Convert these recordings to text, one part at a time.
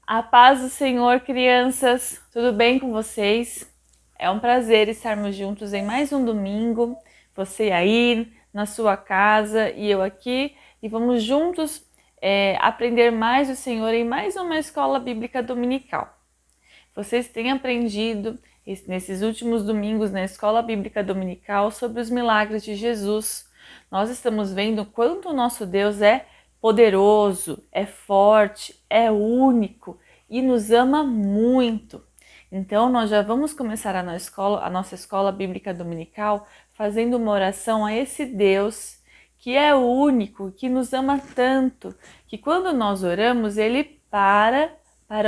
A paz do Senhor, crianças, tudo bem com vocês? É um prazer estarmos juntos em mais um domingo, você aí na sua casa e eu aqui, e vamos juntos aprender mais do Senhor em mais uma escola bíblica dominical. Vocês têm aprendido nesses últimos domingos na escola bíblica dominical sobre os milagres de Jesus. Nós estamos vendo quanto o nosso Deus é poderoso, é forte, é único e nos ama muito. Então, nós já vamos começar a nossa escola bíblica dominical fazendo uma oração a esse Deus que é único, que nos ama tanto, que quando nós oramos, Ele para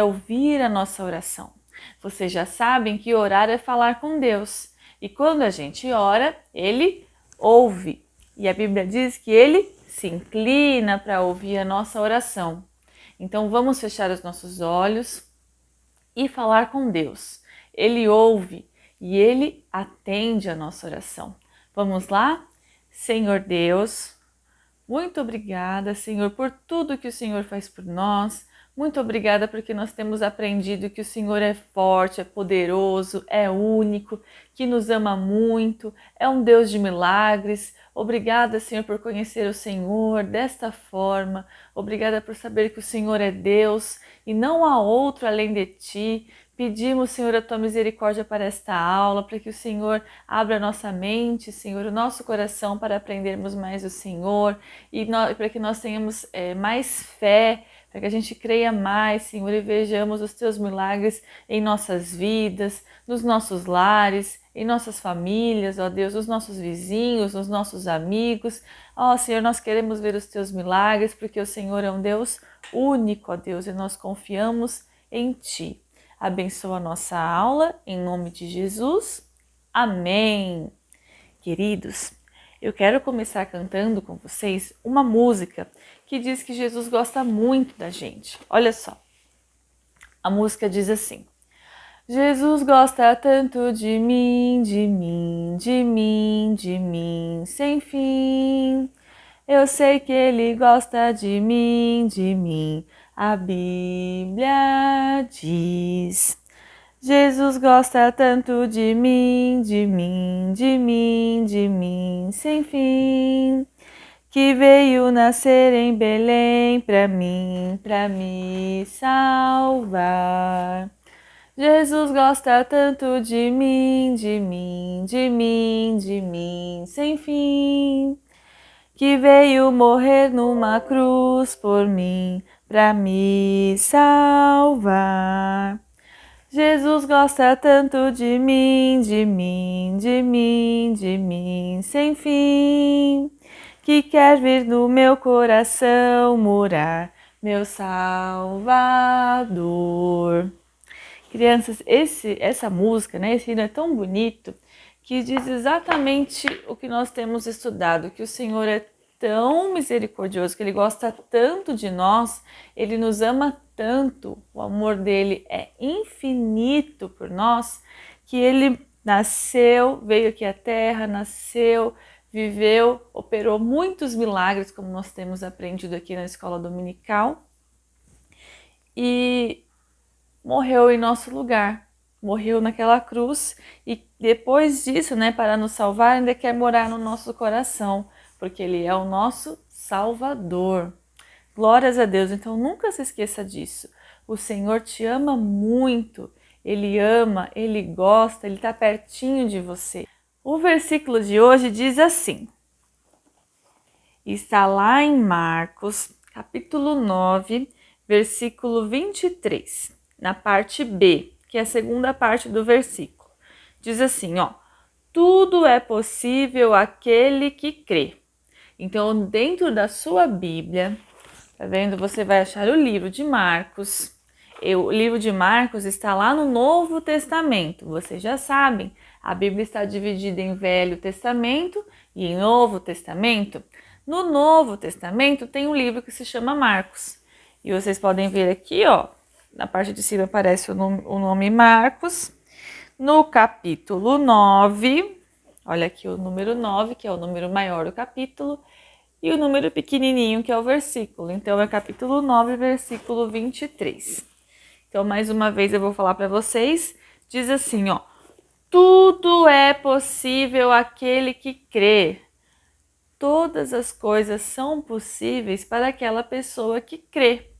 ouvir a nossa oração. Vocês já sabem que orar é falar com Deus. E quando a gente ora, Ele ouve. E a Bíblia diz que Ele se inclina para ouvir a nossa oração. Então vamos fechar os nossos olhos e falar com Deus. Ele ouve e Ele atende a nossa oração. Vamos lá? Senhor Deus, muito obrigada, Senhor, por tudo que o Senhor faz por nós. Muito obrigada porque nós temos aprendido que o Senhor é forte, é poderoso, é único, que nos ama muito, é um Deus de milagres. Obrigada, Senhor, por conhecer o Senhor desta forma. Obrigada por saber que o Senhor é Deus e não há outro além de Ti. Pedimos, Senhor, a Tua misericórdia para esta aula, para que o Senhor abra a nossa mente, Senhor, o nosso coração para aprendermos mais do Senhor e para que nós tenhamos mais fé, para que a gente creia mais, Senhor, e vejamos os Teus milagres em nossas vidas, nos nossos lares, em nossas famílias, ó Deus, nos nossos vizinhos, nos nossos amigos. Ó Senhor, nós queremos ver os Teus milagres, porque o Senhor é um Deus único, ó Deus, e nós confiamos em Ti. Abençoa a nossa aula, em nome de Jesus. Amém. Queridos, eu quero começar cantando com vocês uma música que diz que Jesus gosta muito da gente. Olha só, a música diz assim: Jesus gosta tanto de mim, de mim, de mim, de mim, sem fim. Eu sei que Ele gosta de mim, de mim. A Bíblia diz. Jesus gosta tanto de mim, de mim, de mim, de mim, sem fim, que veio nascer em Belém para me salvar. Jesus gosta tanto de mim, de mim, de mim, de mim, sem fim, que veio morrer numa cruz por mim para me salvar. Jesus gosta tanto de mim, de mim, de mim, de mim, sem fim, que quer vir no meu coração morar, meu Salvador. Crianças, essa música, né, esse hino é tão bonito que diz exatamente o que nós temos estudado, que o Senhor é tão misericordioso, que Ele gosta tanto de nós, Ele nos ama tanto, o amor dele é infinito por nós, que Ele nasceu, veio aqui à Terra, nasceu, viveu, operou muitos milagres, como nós temos aprendido aqui na escola dominical, e morreu em nosso lugar, morreu naquela cruz e depois disso, né, para nos salvar, ainda quer morar no nosso coração, porque Ele é o nosso Salvador. Glórias a Deus, então nunca se esqueça disso. O Senhor te ama muito, Ele ama, Ele gosta, Ele está pertinho de você. O versículo de hoje diz assim, está lá em Marcos, capítulo 9, versículo 23. Na parte B, que é a segunda parte do versículo. Diz assim, ó: tudo é possível àquele que crê. Então, dentro da sua Bíblia, tá vendo? Você vai achar o livro de Marcos. O livro de Marcos está lá no Novo Testamento. Vocês já sabem, a Bíblia está dividida em Velho Testamento e em Novo Testamento. No Novo Testamento tem um livro que se chama Marcos. E vocês podem ver aqui, ó, na parte de cima aparece o nome Marcos. No capítulo 9, olha aqui o número 9, que é o número maior do capítulo, e o número pequenininho, que é o versículo. Então, é capítulo 9, versículo 23. Então, mais uma vez eu vou falar para vocês. Diz assim, ó: tudo é possível àquele que crê. Todas as coisas são possíveis para aquela pessoa que crê.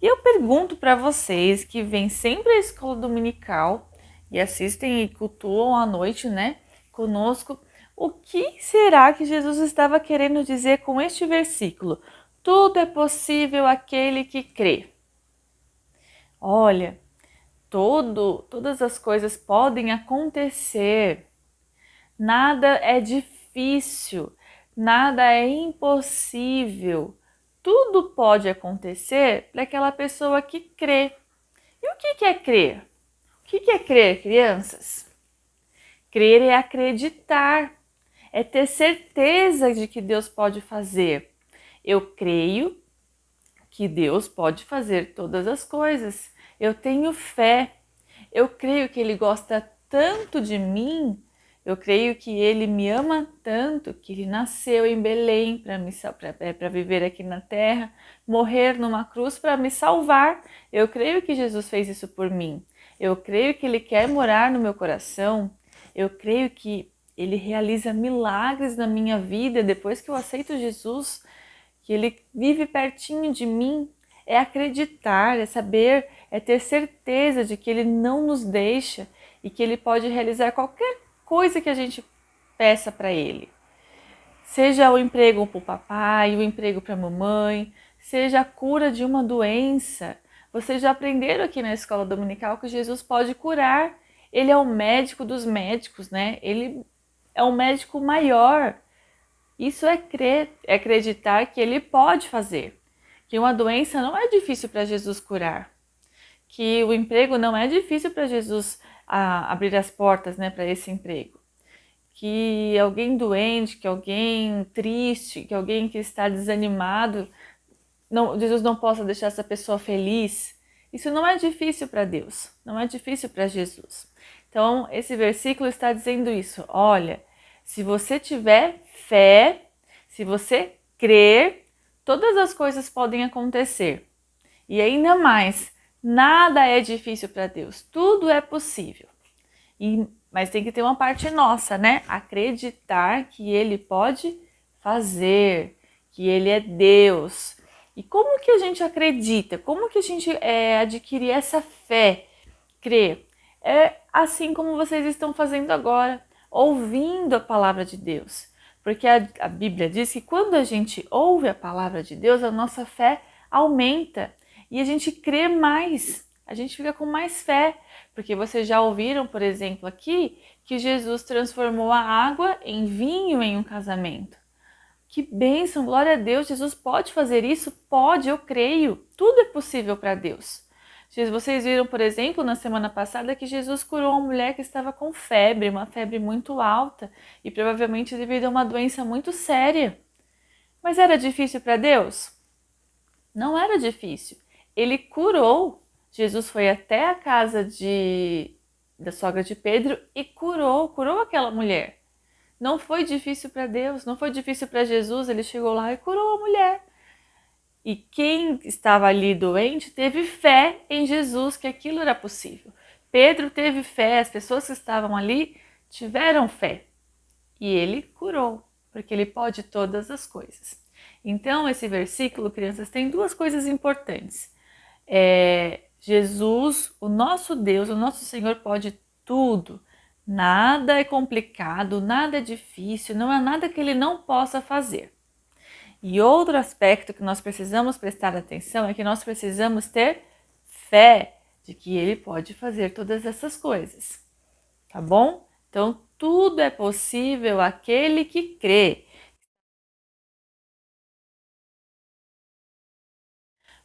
E eu pergunto para vocês que vêm sempre à escola dominical e assistem e cultuam à noite, né, conosco, o que será que Jesus estava querendo dizer com este versículo? Tudo é possível àquele que crê. Olha, todas as coisas podem acontecer. Nada é difícil, nada é impossível. Tudo pode acontecer para aquela pessoa que crê. E o que é crer? O que é crer, crianças? Crer é acreditar, é ter certeza de que Deus pode fazer. Eu creio que Deus pode fazer todas as coisas. Eu tenho fé. Eu creio que Ele gosta tanto de mim. Eu creio que Ele me ama tanto, que Ele nasceu em Belém para viver aqui na terra, morrer numa cruz para me salvar. Eu creio que Jesus fez isso por mim. Eu creio que Ele quer morar no meu coração. Eu creio que Ele realiza milagres na minha vida depois que eu aceito Jesus, que Ele vive pertinho de mim. É acreditar, é saber, é ter certeza de que Ele não nos deixa e que Ele pode realizar qualquer coisa que a gente peça para Ele. Seja o emprego para o papai, o emprego para a mamãe, seja a cura de uma doença. Vocês já aprenderam aqui na escola dominical que Jesus pode curar. Ele é o médico dos médicos, né? Ele é um médico maior. Isso é crer, é acreditar que Ele pode fazer. Que uma doença não é difícil para Jesus curar. Que o emprego não é difícil para Jesus abrir as portas, né, para esse emprego. Que alguém doente, que alguém triste, que alguém que está desanimado, Jesus não possa deixar essa pessoa feliz. Isso não é difícil para Deus, não é difícil para Jesus. Então, esse versículo está dizendo isso. Olha, se você tiver fé, se você crer, todas as coisas podem acontecer. E ainda mais, nada é difícil para Deus, tudo é possível. Mas tem que ter uma parte nossa, né? Acreditar que Ele pode fazer, que Ele é Deus. E como que a gente acredita? Como que a gente adquire essa fé, crer? É assim como vocês estão fazendo agora, ouvindo a palavra de Deus. Porque a Bíblia diz que quando a gente ouve a palavra de Deus, a nossa fé aumenta e a gente crê mais, a gente fica com mais fé. Porque vocês já ouviram, por exemplo, aqui, que Jesus transformou a água em vinho em um casamento. Que bênção, glória a Deus, Jesus pode fazer isso? Pode, eu creio, tudo é possível para Deus. Vocês viram, por exemplo, na semana passada que Jesus curou uma mulher que estava com febre, uma febre muito alta e provavelmente devido a uma doença muito séria. Mas era difícil para Deus? Não era difícil. Ele curou. Jesus foi até a casa da sogra de Pedro e curou aquela mulher. Não foi difícil para Deus, não foi difícil para Jesus, ele chegou lá e curou a mulher. E quem estava ali doente teve fé em Jesus que aquilo era possível. Pedro teve fé, as pessoas que estavam ali tiveram fé. E ele curou, porque ele pode todas as coisas. Então, esse versículo, crianças, tem duas coisas importantes. Jesus, o nosso Deus, o nosso Senhor pode tudo. Nada é complicado, nada é difícil, não há nada que Ele não possa fazer. E outro aspecto que nós precisamos prestar atenção é que nós precisamos ter fé de que Ele pode fazer todas essas coisas, tá bom? Então, tudo é possível àquele que crê.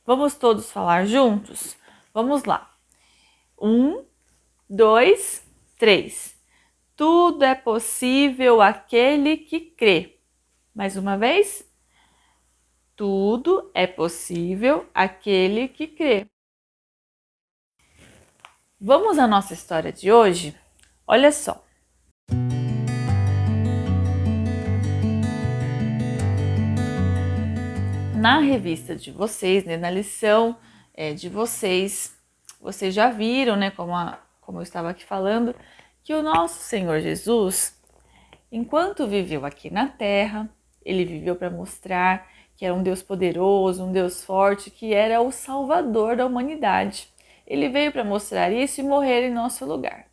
Vamos todos falar juntos? Vamos lá. 1, 2, 3. Tudo é possível àquele que crê. Mais uma vez. Tudo é possível àquele que crê. Vamos à nossa história de hoje? Olha só. Na revista de vocês, né, na lição de vocês vocês já viram, né, como eu estava aqui falando, que o nosso Senhor Jesus, enquanto viveu aqui na Terra, ele viveu para mostrar que era um Deus poderoso, um Deus forte, que era o Salvador da humanidade. Ele veio para mostrar isso e morrer em nosso lugar.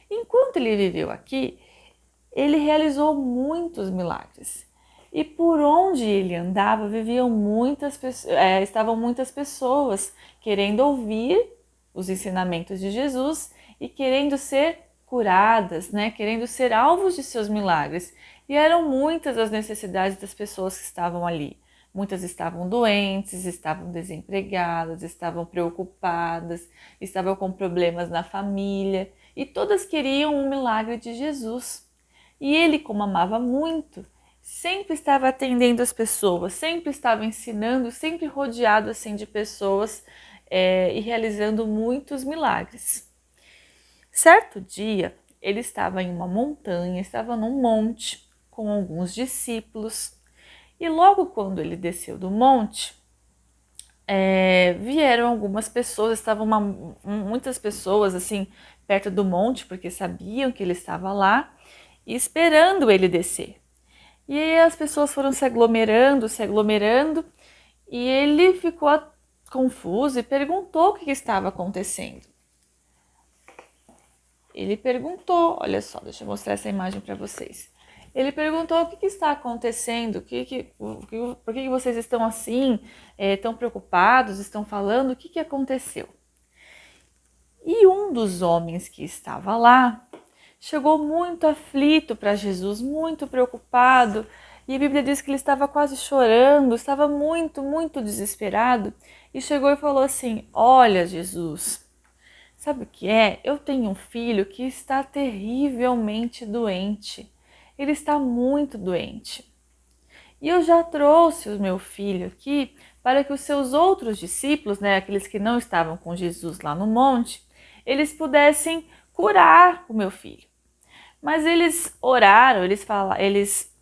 Enquanto ele viveu aqui, ele realizou muitos milagres. E por onde ele andava, estavam muitas pessoas querendo ouvir os ensinamentos de Jesus e querendo ser curadas, né? Querendo ser alvos de seus milagres. E eram muitas as necessidades das pessoas que estavam ali. Muitas estavam doentes, estavam desempregadas, estavam preocupadas, estavam com problemas na família e todas queriam um milagre de Jesus. E ele, como amava muito, sempre estava atendendo as pessoas, sempre estava ensinando, sempre rodeado assim de pessoas e realizando muitos milagres. Certo dia, ele estava em uma montanha, estava num monte com alguns discípulos. E logo quando ele desceu do monte, vieram algumas pessoas, estavam muitas pessoas assim perto do monte, porque sabiam que ele estava lá, e esperando ele descer. E aí as pessoas foram se aglomerando, e ele ficou confuso e perguntou o que estava acontecendo. Ele perguntou, olha só, deixa eu mostrar essa imagem para vocês. Ele perguntou o que está acontecendo, por que vocês estão assim, tão preocupados, estão falando, o que aconteceu? E um dos homens que estava lá chegou muito aflito para Jesus, muito preocupado, e a Bíblia diz que ele estava quase chorando, estava muito, muito desesperado, e chegou e falou assim: olha, Jesus, sabe o que é? Eu tenho um filho que está terrivelmente doente. Ele está muito doente. E eu já trouxe o meu filho aqui para que os seus outros discípulos, né, aqueles que não estavam com Jesus lá no monte, eles pudessem curar o meu filho. Mas eles oraram, eles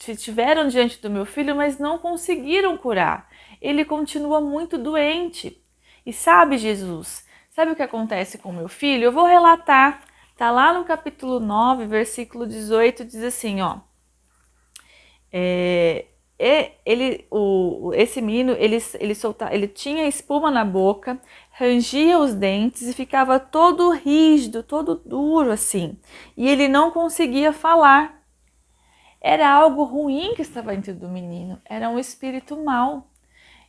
estiveram diante do meu filho, mas não conseguiram curar. Ele continua muito doente. E sabe, Jesus, sabe o que acontece com o meu filho? Eu vou relatar. Tá lá no capítulo 9, versículo 18, diz assim, ó. Esse menino, ele tinha espuma na boca, rangia os dentes e ficava todo rígido, todo duro assim. E ele não conseguia falar. Era algo ruim que estava dentro do menino, era um espírito mau.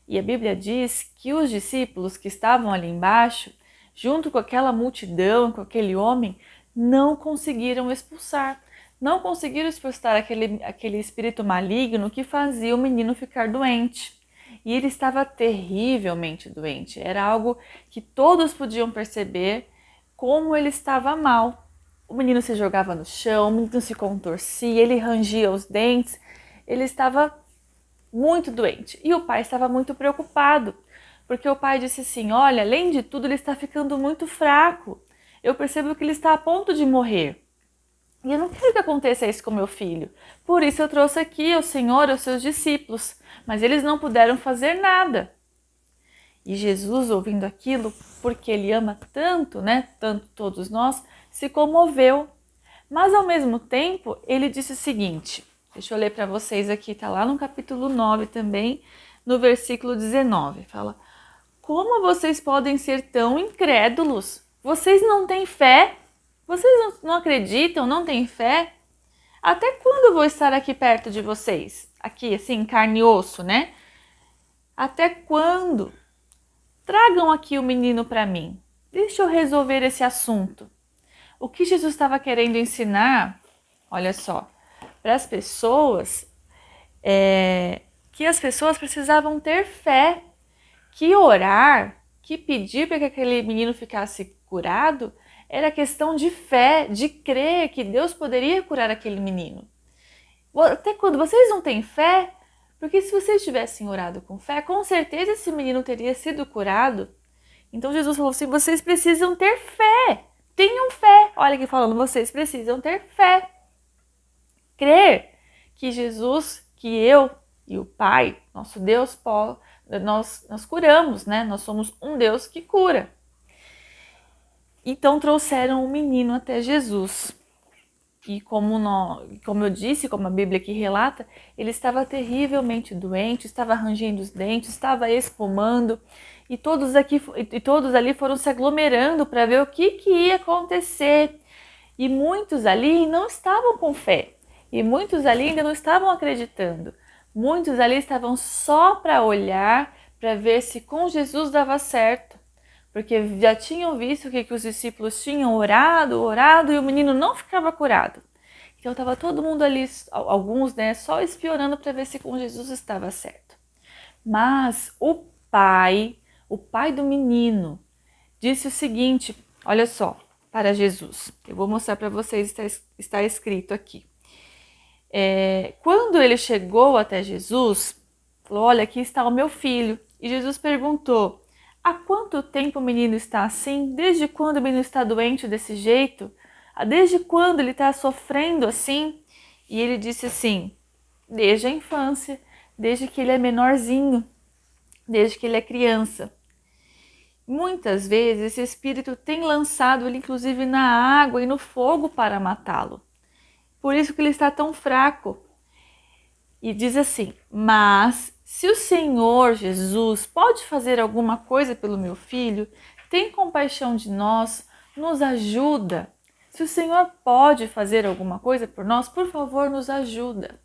E a Bíblia diz que os discípulos que estavam ali embaixo, junto com aquela multidão, com aquele homem, não conseguiram expulsar. Não conseguiram expulsar aquele espírito maligno que fazia o menino ficar doente. E ele estava terrivelmente doente. Era algo que todos podiam perceber como ele estava mal. O menino se jogava no chão, o menino se contorcia, ele rangia os dentes. Ele estava muito doente. E o pai estava muito preocupado, porque o pai disse assim: olha, além de tudo, ele está ficando muito fraco. Eu percebo que ele está a ponto de morrer. E eu não quero que aconteça isso com meu filho. Por isso eu trouxe aqui ao Senhor, aos seus discípulos. Mas eles não puderam fazer nada. E Jesus, ouvindo aquilo, porque ele ama tanto, né, tanto todos nós, se comoveu. Mas ao mesmo tempo, ele disse o seguinte, deixa eu ler para vocês aqui, tá lá no capítulo 9 também, no versículo 19, fala: como vocês podem ser tão incrédulos? Vocês não têm fé? Vocês não acreditam, não têm fé? Até quando eu vou estar aqui perto de vocês? Aqui, assim, carne e osso, né? Até quando? Tragam aqui o menino para mim. Deixa eu resolver esse assunto. O que Jesus estava querendo ensinar, olha só, para as pessoas, que as pessoas precisavam ter fé, que orar, que pedir para que aquele menino ficasse curado, era questão de fé, de crer que Deus poderia curar aquele menino. Até quando vocês não têm fé, porque se vocês tivessem orado com fé, com certeza esse menino teria sido curado. Então Jesus falou assim: vocês precisam ter fé, tenham fé. Olha aqui falando, vocês precisam ter fé. Crer que Jesus, que eu e o Pai, nosso Deus, nós curamos, né? Nós somos um Deus que cura. Então trouxeram o menino até Jesus. E como eu disse, como a Bíblia aqui relata, ele estava terrivelmente doente, estava rangendo os dentes, estava espumando, e todos ali foram se aglomerando para ver o que ia acontecer. E muitos ali não estavam com fé, e muitos ali ainda não estavam acreditando. Muitos ali estavam só para olhar, para ver se com Jesus dava certo, porque já tinham visto que os discípulos tinham orado e o menino não ficava curado. Então estava todo mundo ali, alguns, né, só esperando para ver se com Jesus estava certo. Mas o pai do menino, disse o seguinte, olha só, para Jesus. Eu vou mostrar para vocês, está escrito aqui. Quando ele chegou até Jesus, falou, olha, aqui está o meu filho. E Jesus perguntou, há quanto tempo o menino está assim? Desde quando o menino está doente desse jeito? Desde quando ele está sofrendo assim? E ele disse assim, desde a infância, desde que ele é menorzinho, desde que ele é criança. Muitas vezes esse espírito tem lançado ele inclusive na água e no fogo para matá-lo. Por isso que ele está tão fraco. E diz assim, mas se o Senhor Jesus pode fazer alguma coisa pelo meu filho, tem compaixão de nós, nos ajuda. Se o Senhor pode fazer alguma coisa por nós, por favor, nos ajuda.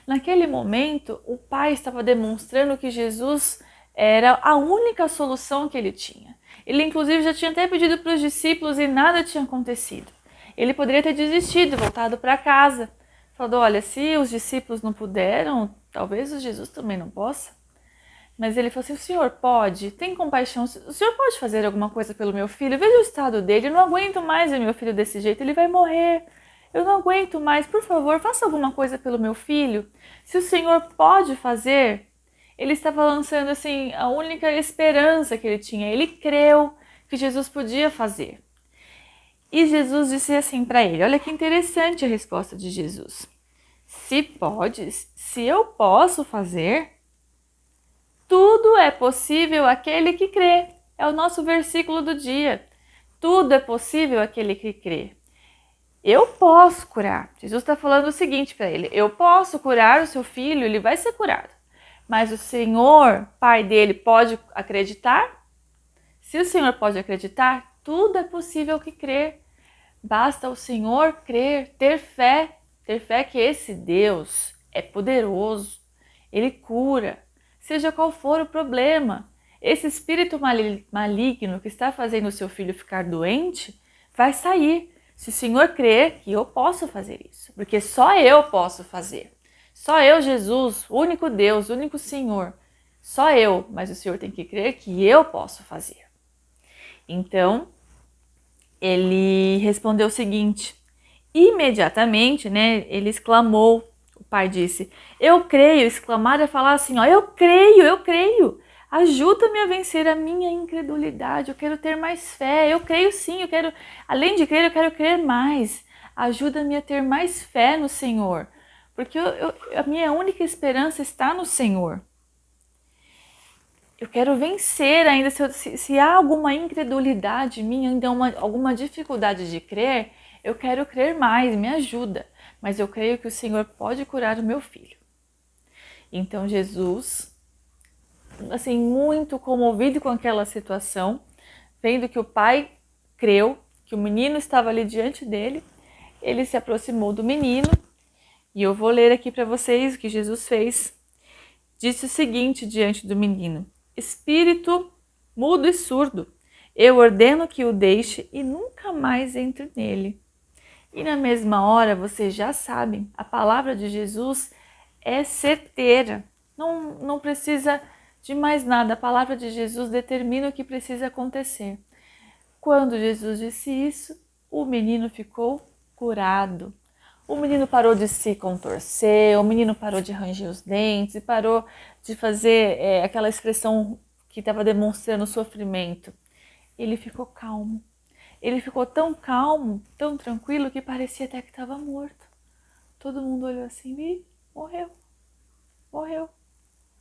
Naquele momento, o pai estava demonstrando que Jesus era a única solução que ele tinha. Ele, inclusive, já tinha até pedido para os discípulos e nada tinha acontecido. Ele poderia ter desistido, voltado para casa, falando, olha, se os discípulos não puderam, talvez o Jesus também não possa. Mas ele falou assim, o senhor pode? Tem compaixão? O senhor pode fazer alguma coisa pelo meu filho? Veja o estado dele, eu não aguento mais ver meu filho desse jeito, ele vai morrer. Eu não aguento mais, por favor, faça alguma coisa pelo meu filho. Se o Senhor pode fazer, ele estava lançando assim a única esperança que ele tinha. Ele creu que Jesus podia fazer. E Jesus disse assim para ele, olha que interessante a resposta de Jesus. Se podes, se eu posso fazer, tudo é possível àquele que crê. É o nosso versículo do dia. Tudo é possível àquele que crê. Eu posso curar. Jesus está falando o seguinte para ele, eu posso curar o seu filho, ele vai ser curado. Mas o Senhor, pai dele, pode acreditar? Se o Senhor pode acreditar, tudo é possível que crer. Basta o Senhor crer, ter fé que esse Deus é poderoso, ele cura, seja qual for o problema. Esse espírito maligno que está fazendo o seu filho ficar doente, vai sair. Se o Senhor crer que eu posso fazer isso, porque só eu posso fazer. Só eu, Jesus, único Deus, único Senhor. Só eu, mas o Senhor tem que crer que eu posso fazer. Então, ele respondeu o seguinte, imediatamente, né, ele exclamou, o pai disse, eu creio, exclamar é falar assim, ó, eu creio, ajuda-me a vencer a minha incredulidade, eu quero ter mais fé, eu creio sim, além de crer, eu quero crer mais, ajuda-me a ter mais fé no Senhor, porque a minha única esperança está no Senhor. Eu quero vencer ainda, se há alguma incredulidade minha, ainda alguma dificuldade de crer, eu quero crer mais, me ajuda. Mas eu creio que o Senhor pode curar o meu filho. Então Jesus, assim, muito comovido com aquela situação, vendo que o pai creu, que o menino estava ali diante dele, ele se aproximou do menino, e eu vou ler aqui para vocês o que Jesus fez. Disse o seguinte diante do menino, espírito mudo e surdo, eu ordeno que o deixe e nunca mais entre nele. E na mesma hora, vocês já sabem, a palavra de Jesus é certeira, não precisa de mais nada, a palavra de Jesus determina o que precisa acontecer. Quando Jesus disse isso, o menino ficou curado. O menino parou de se contorcer, o menino parou de ranger os dentes e parou de fazer aquela expressão que estava demonstrando sofrimento. Ele ficou calmo. Ele ficou tão calmo, tão tranquilo, que parecia até que estava morto. Todo mundo olhou assim e morreu.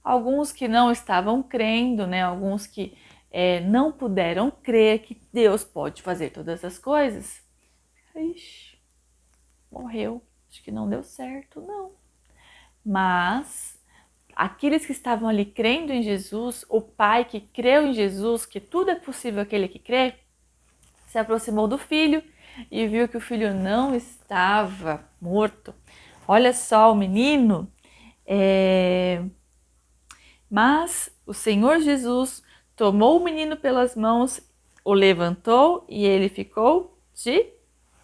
Alguns que não estavam crendo, né? Alguns que não puderam crer que Deus pode fazer todas as coisas. Ixi, morreu. Acho que não deu certo, não. Mas aqueles que estavam ali crendo em Jesus, o pai que creu em Jesus, que tudo é possível aquele que crê, se aproximou do filho e viu que o filho não estava morto. Olha só, o menino. Mas o Senhor Jesus tomou o menino pelas mãos, o levantou e ele ficou de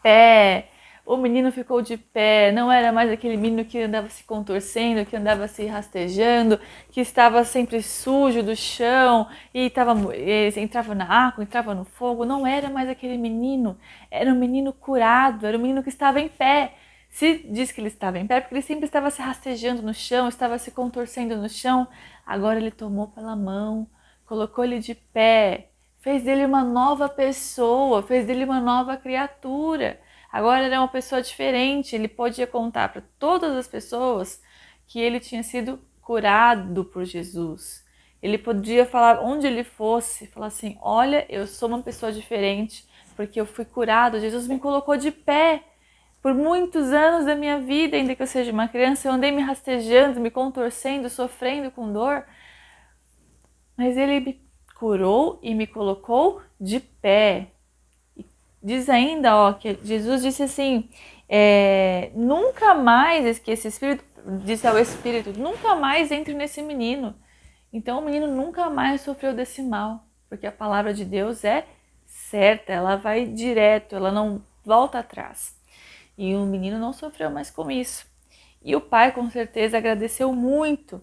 pé. O menino ficou de pé, não era mais aquele menino que andava se contorcendo, que andava se rastejando, que estava sempre sujo do chão e entrava na água, entrava no fogo. Não era mais aquele menino, era um menino curado, era um menino que estava em pé. Se diz que ele estava em pé, porque ele sempre estava se rastejando no chão, estava se contorcendo no chão. Agora ele tomou pela mão, colocou ele de pé, fez dele uma nova pessoa, fez dele uma nova criatura. Agora ele é uma pessoa diferente, ele podia contar para todas as pessoas que ele tinha sido curado por Jesus. Ele podia falar onde ele fosse, falar assim, olha, eu sou uma pessoa diferente porque eu fui curado, Jesus me colocou de pé. Por muitos anos da minha vida, ainda que eu seja uma criança, eu andei me rastejando, me contorcendo, sofrendo com dor, mas ele me curou e me colocou de pé. Diz ainda, ó, que Jesus disse assim, nunca mais, que esse espírito, disse ao espírito, nunca mais entre nesse menino. Então o menino nunca mais sofreu desse mal, porque a palavra de Deus é certa, ela vai direto, ela não volta atrás. E o menino não sofreu mais com isso. E o pai com certeza agradeceu muito,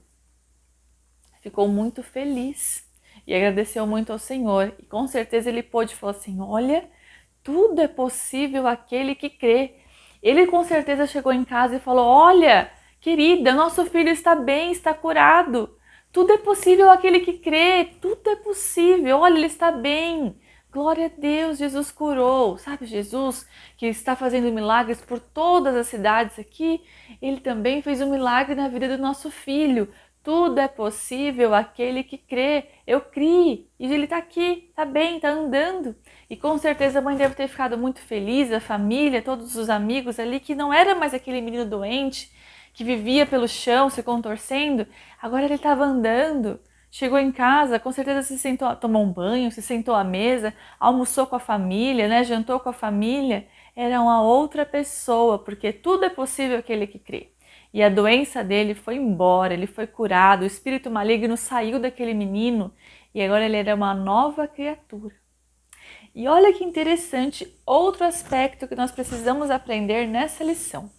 ficou muito feliz e agradeceu muito ao Senhor. E com certeza ele pôde falar assim, olha, tudo é possível aquele que crê. Ele com certeza chegou em casa e falou, olha, querida, nosso filho está bem, está curado. Tudo é possível aquele que crê, tudo é possível, olha, ele está bem. Glória a Deus, Jesus curou. Sabe, Jesus que está fazendo milagres por todas as cidades aqui, ele também fez um milagre na vida do nosso filho. Tudo é possível aquele que crê. Eu criei e ele está aqui, está bem, está andando. E com certeza a mãe deve ter ficado muito feliz, a família, todos os amigos ali, que não era mais aquele menino doente que vivia pelo chão se contorcendo. Agora ele estava andando. Chegou em casa, com certeza se sentou, tomou um banho, se sentou à mesa, almoçou com a família, né, jantou com a família. Era uma outra pessoa, porque tudo é possível aquele que crê. E a doença dele foi embora, ele foi curado, o espírito maligno saiu daquele menino e agora ele era uma nova criatura. E olha que interessante, outro aspecto que nós precisamos aprender nessa lição.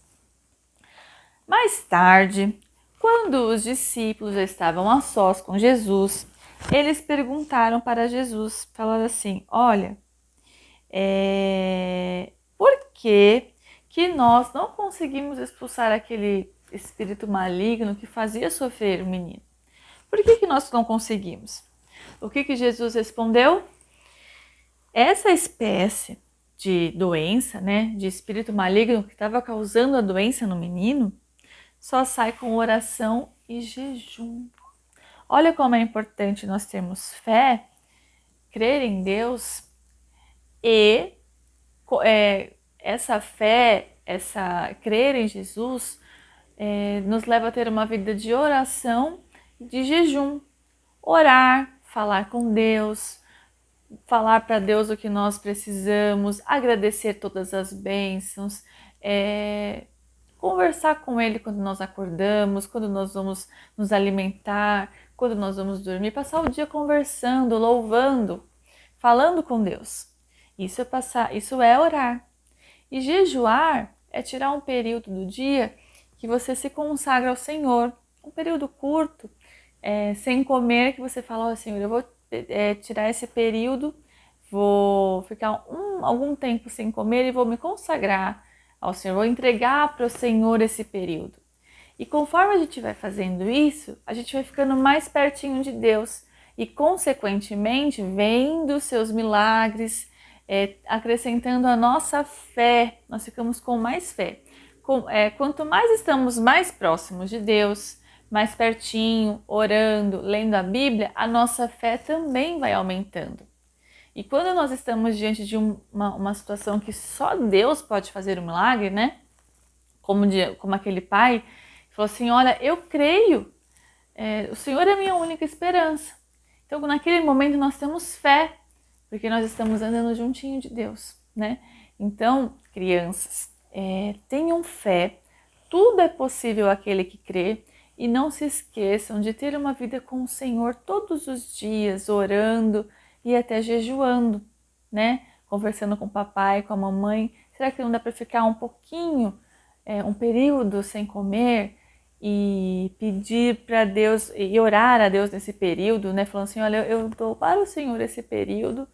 Mais tarde, quando os discípulos já estavam a sós com Jesus, eles perguntaram para Jesus, falando assim, olha, por que nós não conseguimos expulsar aquele espírito maligno que fazia sofrer o menino? Por que nós não conseguimos? O que Jesus respondeu? Essa espécie de doença, né, de espírito maligno que estava causando a doença no menino, só sai com oração e jejum. Olha como é importante nós termos fé, crer em Deus e essa fé, essa crer em Jesus nos leva a ter uma vida de oração e de jejum. Orar, falar com Deus, falar para Deus o que nós precisamos, agradecer todas as bênçãos, conversar com Ele quando nós acordamos, quando nós vamos nos alimentar, quando nós vamos dormir, passar o dia conversando, louvando, falando com Deus. Isso é orar. E jejuar é tirar um período do dia que você se consagra ao Senhor, um período curto, sem comer, que você fala, oh, Senhor, eu vou tirar esse período, vou ficar algum tempo sem comer e vou me consagrar ao Senhor, vou entregar para o Senhor esse período. E conforme a gente vai fazendo isso, a gente vai ficando mais pertinho de Deus e, consequentemente, vendo os seus milagres, acrescentando a nossa fé, nós ficamos com mais fé. Quanto mais estamos mais próximos de Deus, mais pertinho, orando, lendo a Bíblia, a nossa fé também vai aumentando. E quando nós estamos diante de uma situação que só Deus pode fazer um milagre, né? Como aquele pai, falou assim, olha, eu creio, o Senhor é a minha única esperança. Então, naquele momento, nós temos fé, porque nós estamos andando juntinho de Deus, né? Então, crianças, tenham fé, tudo é possível àquele que crê, e não se esqueçam de ter uma vida com o Senhor todos os dias, orando e até jejuando, né? Conversando com o papai, com a mamãe. Será que não dá para ficar um pouquinho, um período sem comer e pedir para Deus e orar a Deus nesse período, né? Falando assim, olha, eu dou para o Senhor esse período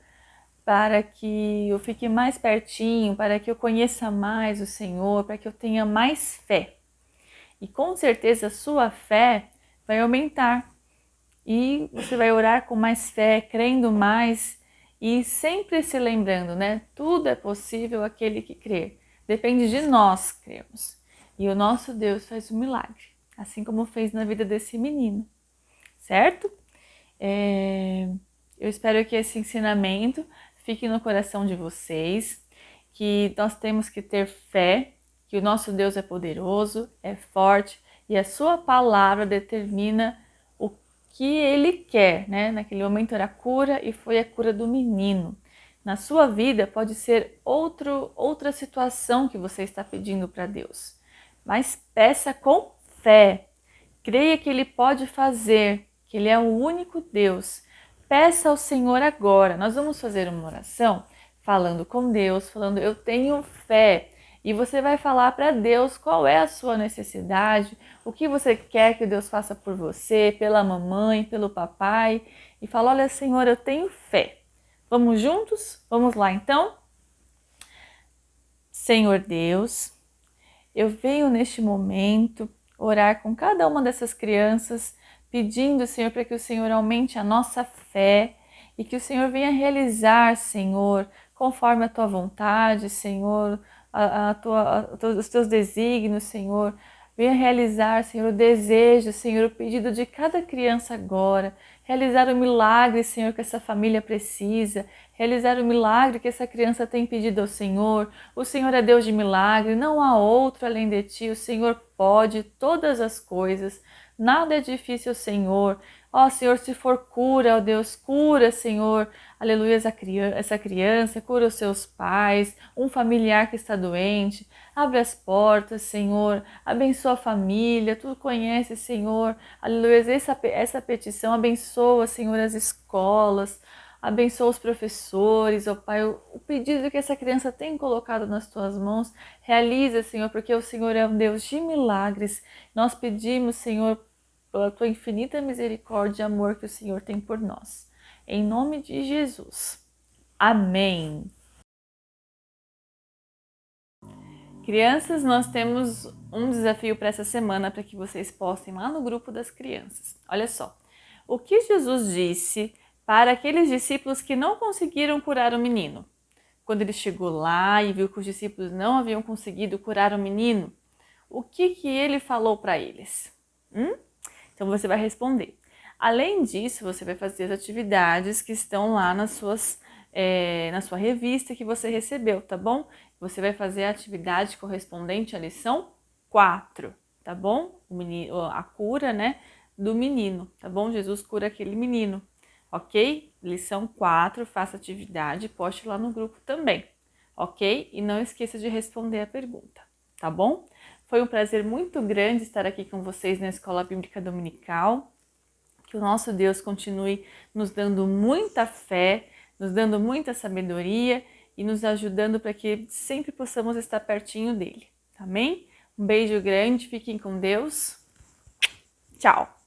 para que eu fique mais pertinho, para que eu conheça mais o Senhor, para que eu tenha mais fé. E com certeza a sua fé vai aumentar. E você vai orar com mais fé, crendo mais e sempre se lembrando, né? Tudo é possível àquele que crê. Depende de nós crermos. E o nosso Deus faz um milagre, assim como fez na vida desse menino, certo? Eu espero que esse ensinamento fique no coração de vocês, que nós temos que ter fé, que o nosso Deus é poderoso, é forte e a sua palavra determina o que ele quer, né? Naquele momento era a cura e foi a cura do menino. Na sua vida pode ser outra situação que você está pedindo para Deus, mas peça com fé. Creia que ele pode fazer, que ele é o único Deus. Peça ao Senhor agora. Nós vamos fazer uma oração falando com Deus, falando eu tenho fé. E você vai falar para Deus qual é a sua necessidade, o que você quer que Deus faça por você, pela mamãe, pelo papai. E fala, olha Senhor, eu tenho fé. Vamos juntos? Vamos lá então? Senhor Deus, eu venho neste momento orar com cada uma dessas crianças, pedindo, Senhor, para que o Senhor aumente a nossa fé e que o Senhor venha realizar, Senhor, conforme a tua vontade, Senhor, os teus desígnios, Senhor. Venha realizar, Senhor, o desejo, Senhor, o pedido de cada criança agora. Realizar o milagre, Senhor, que essa família precisa. Realizar o milagre que essa criança tem pedido ao Senhor. O Senhor é Deus de milagre, não há outro além de ti. O Senhor pode todas as coisas. Nada é difícil, Senhor. Ó Senhor, se for cura, ó Deus, cura, Senhor, aleluia, essa criança, cura os seus pais, um familiar que está doente, abre as portas, Senhor, abençoa a família, tu conheces, Senhor, aleluia, essa petição, abençoa, Senhor, as escolas, abençoa os professores, ó Pai, o pedido que essa criança tem colocado nas tuas mãos, realiza, Senhor, porque o Senhor é um Deus de milagres, nós pedimos, Senhor, pela tua infinita misericórdia e amor que o Senhor tem por nós. Em nome de Jesus. Amém. Crianças, nós temos um desafio para essa semana para que vocês postem lá no grupo das crianças. Olha só. O que Jesus disse para aqueles discípulos que não conseguiram curar o menino? Quando ele chegou lá e viu que os discípulos não haviam conseguido curar o menino, o que ele falou para eles? Então você vai responder. Além disso, você vai fazer as atividades que estão lá na sua revista que você recebeu, tá bom? Você vai fazer a atividade correspondente à lição 4, tá bom? A cura, né, do menino, tá bom? Jesus cura aquele menino, ok? Lição 4, faça atividade, poste lá no grupo também, ok? E não esqueça de responder a pergunta, tá bom? Foi um prazer muito grande estar aqui com vocês na Escola Bíblica Dominical. Que o nosso Deus continue nos dando muita fé, nos dando muita sabedoria e nos ajudando para que sempre possamos estar pertinho dele. Amém? Um beijo grande, fiquem com Deus. Tchau!